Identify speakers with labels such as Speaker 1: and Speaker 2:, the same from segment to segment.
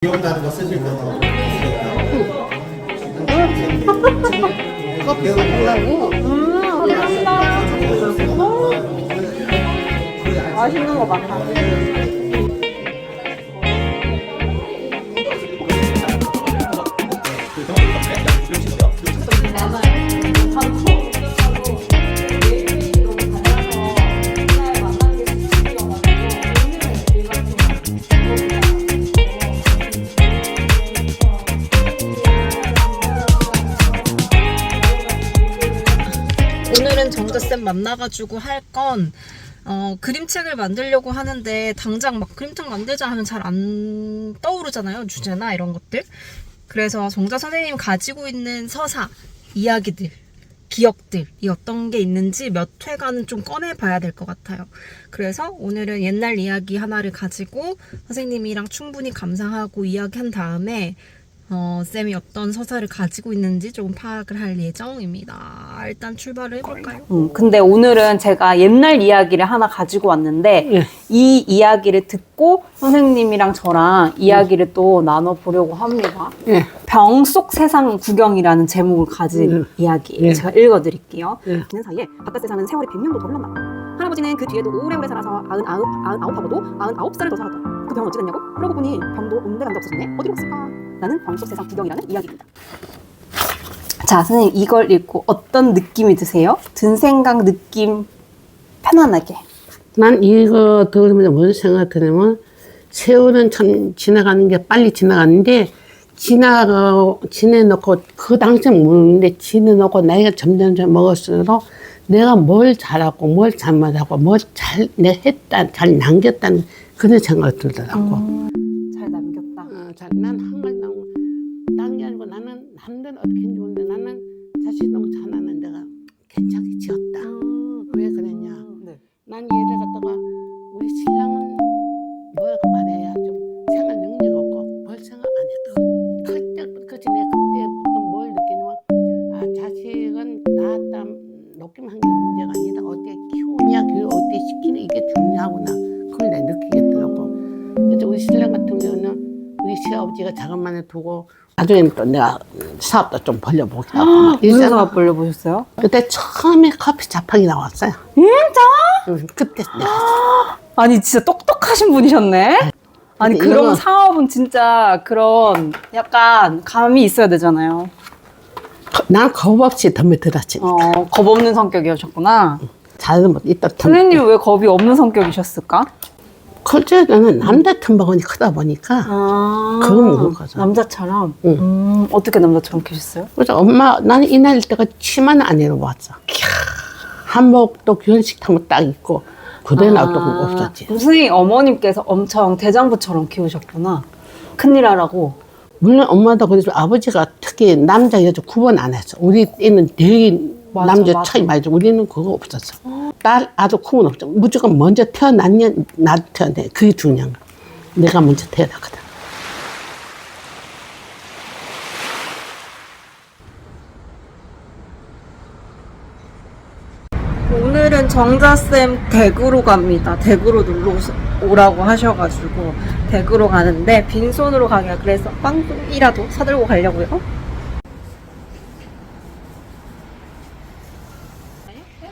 Speaker 1: 기억나는 거 쓰실 거예요. 커피 달라고?
Speaker 2: 감사합니다. 맛있는 거 많다. 오늘은 정자쌤 만나가지고 할 건 그림책을 만들려고 하는데 당장 막 그림책 만들자 하면 잘 안 떠오르잖아요. 주제나 이런 것들. 그래서 정자 선생님 가지고 있는 서사, 이야기들, 기억들이 어떤 게 있는지 몇 회간은 좀 꺼내봐야 될 것 같아요. 그래서 오늘은 옛날 이야기 하나를 가지고 선생님이랑 충분히 감상하고 이야기한 다음에 쌤이 어떤 서사를 가지고 있는지 조금 파악을 할 예정입니다. 일단 출발을 해볼까요?
Speaker 3: 근데 오늘은 제가 옛날 이야기를 하나 가지고 왔는데 이 이야기를 듣고 선생님이랑 저랑 이야기를 또 나눠보려고 합니다. 병 속 세상 구경이라는 제목을 가진 이야기예요. 제가 읽어드릴게요. 지난 사이에 바깥에 사는 세월이 100년도 더 흘렀나 봐. 할아버지는 그 뒤에도 오래오래 살아서 99하고도 99살을 더 살았다. 그 병은 어찌 됐냐고? 그러고 보니 병도 온데간데 없어졌네. 어디로 갔을까? 라는 병 속 세상 구경이라는 이야기입니다. 자, 선생님 이걸 읽고 어떤 느낌이 드세요? 든 생각, 느낌 편안하게.
Speaker 4: 난 이거 들으면서 뭔 생각이 드냐면 세월은 참 지나가는 게 빨리 지나가는데 지내놓고 그 당시엔 모르는데 지내놓고 나이가 점점 먹을수록 내가 뭘 잘하고 뭘 잘못하고 뭘 잘 했다 잘 남겼다는 그런 생각이 들더라고.
Speaker 3: 잘 남겼다.
Speaker 4: 난 한 가지 딴게 아니고 나는 남들은 어떻게 했는지 모르는데 나는 자식 너무 잘하는 내가 괜찮게 지었다. 왜 그랬냐? 난 얘를 갖다가 우리 신랑은 뭐라고 말해야 좀 생각 능력 없고 뭘 생각 안 했다. 그치 내가 그때부터 뭘 느끼냐면 자식은 낳았다 놓기만 한 게 문제가 아니다. 어떻게 키우냐 교육 어떻게 시키냐 이게 중요하구나. 그걸 내가 느끼겠더라고. 그래서 우리 신랑 같은 경우는 우리 시아버지가 자금만에 두고 나중에는 또 내가 사업도 좀 벌려보고 하고
Speaker 3: 무슨 사업 벌려보셨어요?
Speaker 4: 그때 처음에 커피 자판기 나왔어요.
Speaker 3: 진짜?
Speaker 4: 그때 내가
Speaker 3: 아니 진짜 똑똑하신 분이셨네. 아니
Speaker 4: 근데
Speaker 3: 그런
Speaker 4: 이거-
Speaker 3: 사업은 진짜 그런 약간 감이 있어야 되잖아요.
Speaker 4: 난 겁 없이 덤벼들었지.
Speaker 3: 겁 없는 성격이셨구나.
Speaker 4: 잘은 못 있다.
Speaker 3: 선생님 왜 겁이 없는 성격이셨을까?
Speaker 4: 글쎄 나는 남자 틈바구니 크다 보니까 그건 그런 거죠.
Speaker 3: 남자처럼?
Speaker 4: 응.
Speaker 3: 어떻게 남자처럼 계셨어요?
Speaker 4: 그래서 엄마 나는 이 나이 때가 치마는 안 입어봤어. 한복도 결혼식 타면 딱 입고 그대 나도 없었지.
Speaker 3: 선생님 어머님께서 엄청 대장부처럼 키우셨구나. 큰일 하라고.
Speaker 4: 물론 엄마도 그래서 아버지가 특히 남자 여자 구분 안 했어. 우리 때는 되게
Speaker 3: 맞아,
Speaker 4: 남자
Speaker 3: 맞아.
Speaker 4: 차이 많이 죠. 우리는 그거 없었어. 딸 아들 구분 없어. 무조건 먼저 태어났냐 나도 태어났냐 그게 중요한 거야. 내가 먼저 태어났거든.
Speaker 3: 오늘은 정자쌤 댁으로 갑니다. 댁으로 놀러 오라고 하셔가지고 댁으로 가는데 빈손으로 가기가 그래서 빵이라도 사들고 가려고요.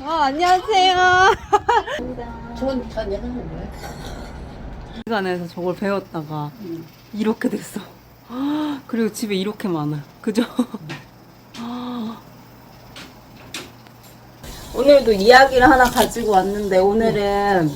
Speaker 3: 안녕하세요. 시간에서 저걸 배웠다가 이렇게 됐어. 그리고 집에 이렇게 많아요. 그죠? 오늘도 이야기를 하나 가지고 왔는데 오늘은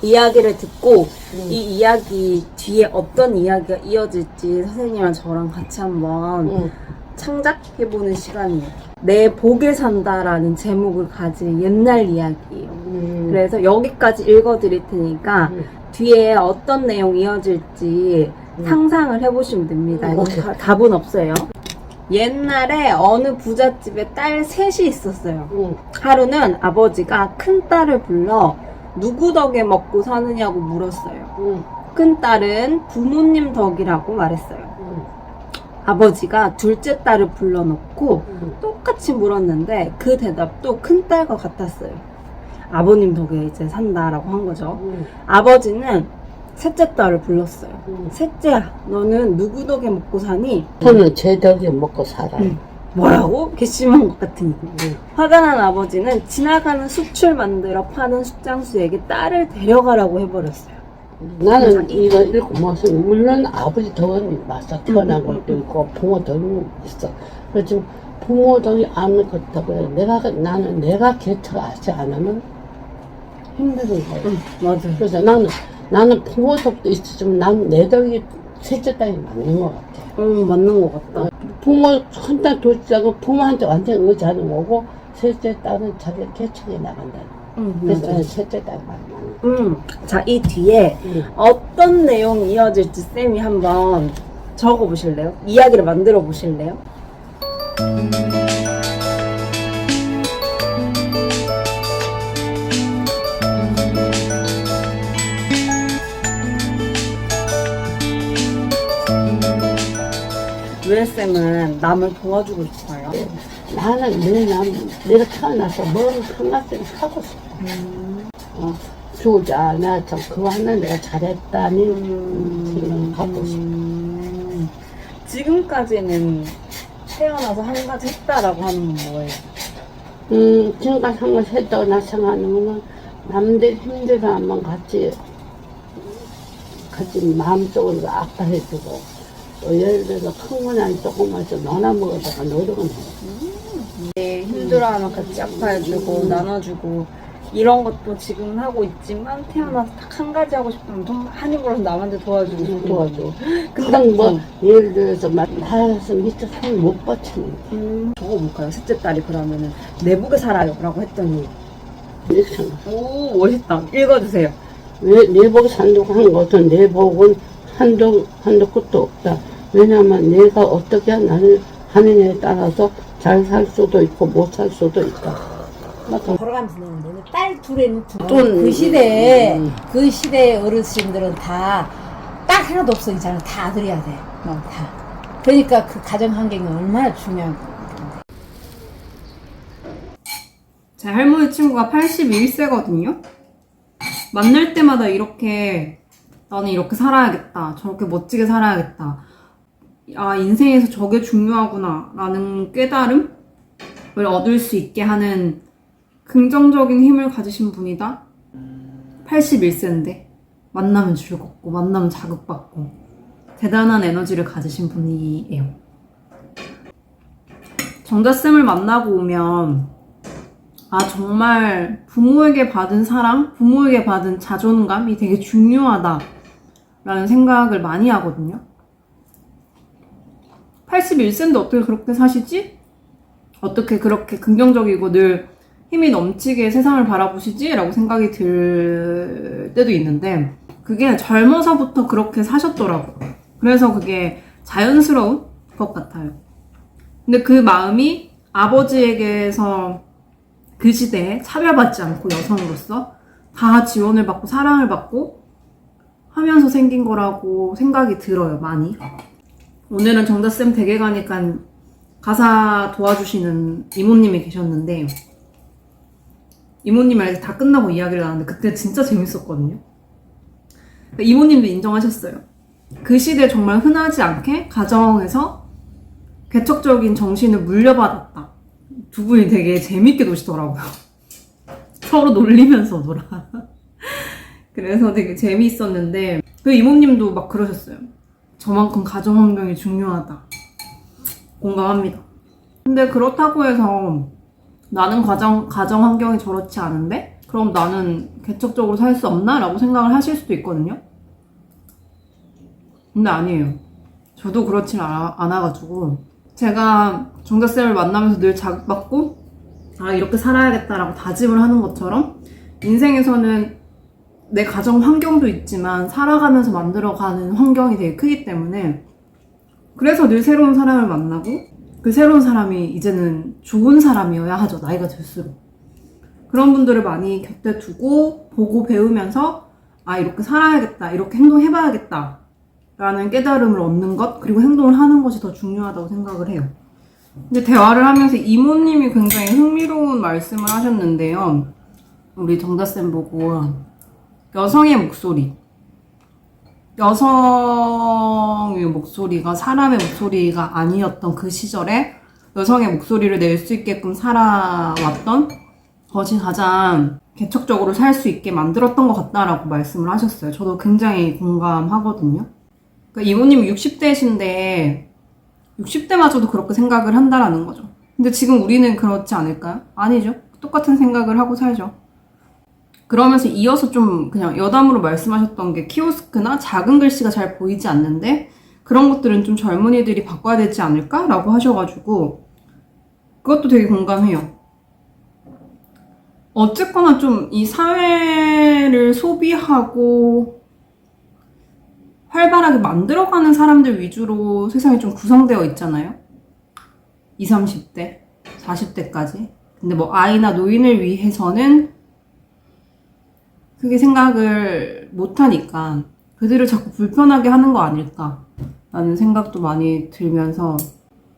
Speaker 3: 이야기를 듣고 이 이야기 뒤에 어떤 이야기가 이어질지 선생님이랑 저랑 같이 한번 창작해보는 시간이에요. 내 복에 산다라는 제목을 가진 옛날 이야기예요. 그래서 여기까지 읽어드릴 테니까 뒤에 어떤 내용이 이어질지 상상을 해보시면 됩니다. 이거 답은 없어요. 옛날에 어느 부잣집에 딸 셋이 있었어요. 하루는 아버지가 큰 딸을 불러 누구 덕에 먹고 사느냐고 물었어요. 큰 딸은 부모님 덕이라고 말했어요. 아버지가 둘째 딸을 불러놓고 똑같이 물었는데 그 대답도 큰 딸과 같았어요. 아버님 덕에 이제 산다라고 한 거죠. 아버지는 셋째 딸을 불렀어요. 셋째야, 너는 누구 덕에 먹고 사니?
Speaker 4: 저는 제 덕에 먹고 살아요.
Speaker 3: 뭐라고? 괘씸한 것 같으니. 화가 난 아버지는 지나가는 수출 만들어 파는 숙장수에게 딸을 데려가라고 해버렸어요.
Speaker 4: 나는 이거 읽고 무슨 물론 아버지 덕은 맞서 태어난 것도 있고 부모 덕이 있어. 그렇지만 부모 덕이 아무것도 그래. 나는 내가 개척하지 않으면 힘든 거예요.
Speaker 3: 맞아.
Speaker 4: 그래서 나는 부모 덕도 있었지만 난 내 덕이 셋째 딸이 맞는 것 같아.
Speaker 3: 맞는 것 같다.
Speaker 4: 부모 혼자 도시하고 부모한테 완전 의지하는 거고 셋째 딸은 자기 개척에 나간다. 그래서 나는 셋째 딸이 맞는
Speaker 3: 자, 이 뒤에 어떤 내용이 이어질지 쌤이 한번 적어보실래요? 이야기를 만들어 보실래요? 왜 쌤은 남을 도와주고 싶어요?
Speaker 4: 나는 내가 태어나서 뭘 한가지를 하고 싶어. 주자, 나 참 그거 하나 내가 잘했다니 그런 갖고 싶어.
Speaker 3: 지금까지는 태어나서 한 가지 했다라고 하는 건 뭐예요?
Speaker 4: 지금까지 한 걸 했다고 나 생각하는 거는 남들 힘들어하면 같이 마음속으로 아파해주고 또 예를 들어서 큰 거나 조금만서 너나 먹어다가 노력은 해.
Speaker 3: 힘들어하면 같이 아파해주고 나눠주고 이런 것도 지금 하고 있지만 태어나서 딱 한 가지 하고 싶으면 한 힘으로 남한테 도와주고 싶고
Speaker 4: 도와줘. 근데 뭐 예를 들어서 나라서 밑에 손 못 받치는
Speaker 3: 적어볼까요? 셋째 딸이 그러면은 내복에 살아요 라고 했더니
Speaker 4: 이렇게 생각.
Speaker 3: 오 멋있다. 읽어주세요.
Speaker 4: 왜 내복 산다고 한 것은 내복은 한도 끝도 없다. 왜냐하면 내가 어떻게 하느냐에 따라서 잘 살 수도 있고 못 살 수도 있다. 맞다.
Speaker 5: 걸어가면서 내는데 딸 둘에는 그 시대에 그 시대의 어르신들은 다 딸 하나도 없어 있잖아. 다 아들이야 돼. 다. 그러니까 그 가정 환경이 얼마나 중요한 거야.
Speaker 2: 제 할머니 친구가 81세거든요. 만날 때마다 이렇게 나는 이렇게 살아야겠다. 저렇게 멋지게 살아야겠다. 아, 인생에서 저게 중요하구나. 라는 깨달음을 얻을 수 있게 하는 긍정적인 힘을 가지신 분이다. 81세인데 만나면 즐겁고 만나면 자극받고 대단한 에너지를 가지신 분이에요. 정자쌤을 만나고 오면 아, 정말 부모에게 받은 사랑, 부모에게 받은 자존감이 되게 중요하다 라는 생각을 많이 하거든요. 81세인데 어떻게 그렇게 사시지? 어떻게 그렇게 긍정적이고 늘 힘이 넘치게 세상을 바라보시지? 라고 생각이 들 때도 있는데 그게 젊어서부터 그렇게 사셨더라고요. 그래서 그게 자연스러운 것 같아요. 근데 그 마음이 아버지에게서 그 시대에 차별받지 않고 여성으로서 다 지원을 받고 사랑을 받고 하면서 생긴 거라고 생각이 들어요, 많이. 오늘은 정자쌤 댁에 가니까 가사 도와주시는 이모님이 계셨는데 이모님이랑 다 끝나고 이야기를 나눴는데 그때 진짜 재밌었거든요. 이모님도 인정하셨어요. 그 시대에 정말 흔하지 않게 가정에서 개척적인 정신을 물려받았다. 두 분이 되게 재밌게 노시더라고요. 서로 놀리면서 놀아. 그래서 되게 재미있었는데 그 이모님도 막 그러셨어요. 저만큼 가정 환경이 중요하다. 공감합니다. 근데 그렇다고 해서 나는 가정 환경이 저렇지 않은데? 그럼 나는 개척적으로 살 수 없나? 라고 생각을 하실 수도 있거든요. 근데 아니에요. 저도 그렇진 않아가지고 제가 정자쌤을 만나면서 늘 자극받고 아, 이렇게 살아야겠다라고 다짐을 하는 것처럼 인생에서는 내 가정 환경도 있지만 살아가면서 만들어가는 환경이 되게 크기 때문에 그래서 늘 새로운 사람을 만나고 그 새로운 사람이 이제는 좋은 사람이어야 하죠. 나이가 들수록. 그런 분들을 많이 곁에 두고 보고 배우면서 아, 이렇게 살아야겠다. 이렇게 행동해봐야겠다. 라는 깨달음을 얻는 것 그리고 행동을 하는 것이 더 중요하다고 생각을 해요. 근데 대화를 하면서 이모님이 굉장히 흥미로운 말씀을 하셨는데요. 우리 정자쌤 보고 여성의 목소리
Speaker 6: 여성의 목소리가 사람의 목소리가 아니었던 그 시절에 여성의 목소리를 낼 수 있게끔 살아왔던 것이 가장 개척적으로 살 수 있게 만들었던 것 같다라고 말씀을 하셨어요. 저도 굉장히 공감하거든요. 그러니까 이모님이 60대신데 60대마저도 그렇게 생각을 한다라는 거죠. 근데 지금 우리는 그렇지 않을까요? 아니죠. 똑같은 생각을 하고 살죠. 그러면서 이어서 좀 그냥 여담으로 말씀하셨던 게 키오스크나 작은 글씨가 잘 보이지 않는데 그런 것들은 좀 젊은이들이 바꿔야 되지 않을까? 라고 하셔가지고 그것도 되게 공감해요. 어쨌거나 좀 이 사회를 소비하고 활발하게 만들어가는 사람들 위주로 세상이 좀 구성되어 있잖아요. 20, 30대, 40대까지. 근데 뭐 아이나 노인을 위해서는 크게 생각을 못하니까 그들을 자꾸 불편하게 하는 거 아닐까라는 생각도 많이 들면서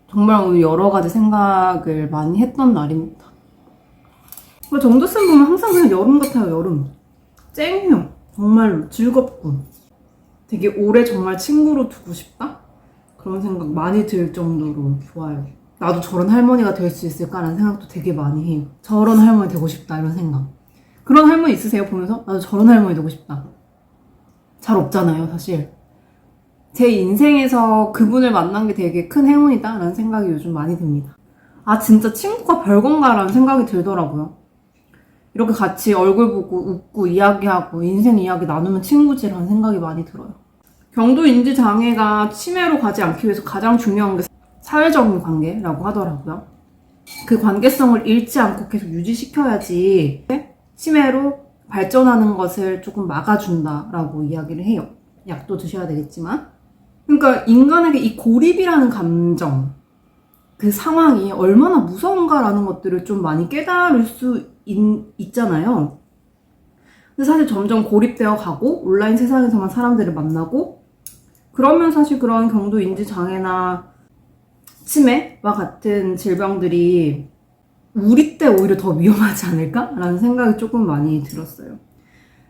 Speaker 6: 정말 오늘 여러 가지 생각을 많이 했던 날입니다. 정도쌤 보면 항상 그냥 여름 같아요. 여름. 쨍해요. 정말로 즐겁고 되게 오래 정말 친구로 두고 싶다? 그런 생각 많이 들 정도로 좋아요. 나도 저런 할머니가 될 수 있을까라는 생각도 되게 많이 해요. 저런 할머니 되고 싶다 이런 생각. 그런 할머니 있으세요? 보면서 나도 저런 할머니 되고 싶다. 잘 없잖아요 사실. 제 인생에서 그분을 만난 게 되게 큰 행운이다 라는 생각이 요즘 많이 듭니다. 아 진짜 친구가 별건가 라는 생각이 들더라고요. 이렇게 같이 얼굴 보고 웃고 이야기하고 인생 이야기 나누면 친구지라는 생각이 많이 들어요. 경도인지 장애가 치매로 가지 않기 위해서 가장 중요한 게 사회적인 관계라고 하더라고요. 그 관계성을 잃지 않고 계속 유지시켜야지 치매로 발전하는 것을 조금 막아준다라고 이야기를 해요. 약도 드셔야 되겠지만. 그러니까 인간에게 이 고립이라는 감정, 그 상황이 얼마나 무서운가라는 것들을 좀 많이 깨달을 수 있잖아요. 근데 사실 점점 고립되어 가고 온라인 세상에서만 사람들을 만나고 그러면 사실 그런 경도인지 장애나 치매와 같은 질병들이 우리 때 오히려 더 위험하지 않을까라는 생각이 조금 많이 들었어요.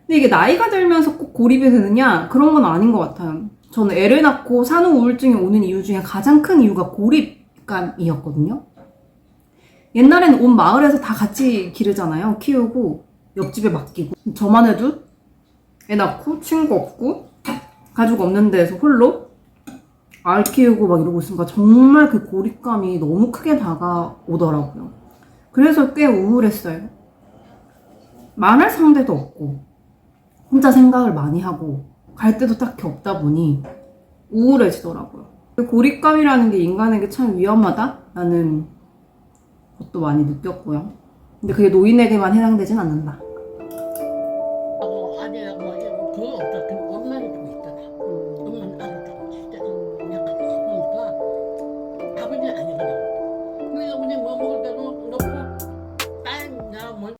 Speaker 6: 근데 이게 나이가 들면서 꼭 고립이 되느냐? 그런 건 아닌 것 같아요. 저는 애를 낳고 산후 우울증이 오는 이유 중에 가장 큰 이유가 고립감이었거든요. 옛날에는 온 마을에서 다 같이 기르잖아요. 키우고 옆집에 맡기고 저만 해도 애 낳고 친구 없고 가족 없는 데에서 홀로 알 키우고 막 이러고 있으니까 정말 그 고립감이 너무 크게 다가오더라고요. 그래서 꽤 우울했어요. 말할 상대도 없고 혼자 생각을 많이 하고 갈 데도 딱히 없다 보니 우울해지더라고요. 고립감이라는 게 인간에게 참 위험하다라는 것도 많이 느꼈고요. 근데 그게 노인에게만 해당되진 않는다.
Speaker 4: 아니야, 그거 없다. 그 엄마를 보고 있더라.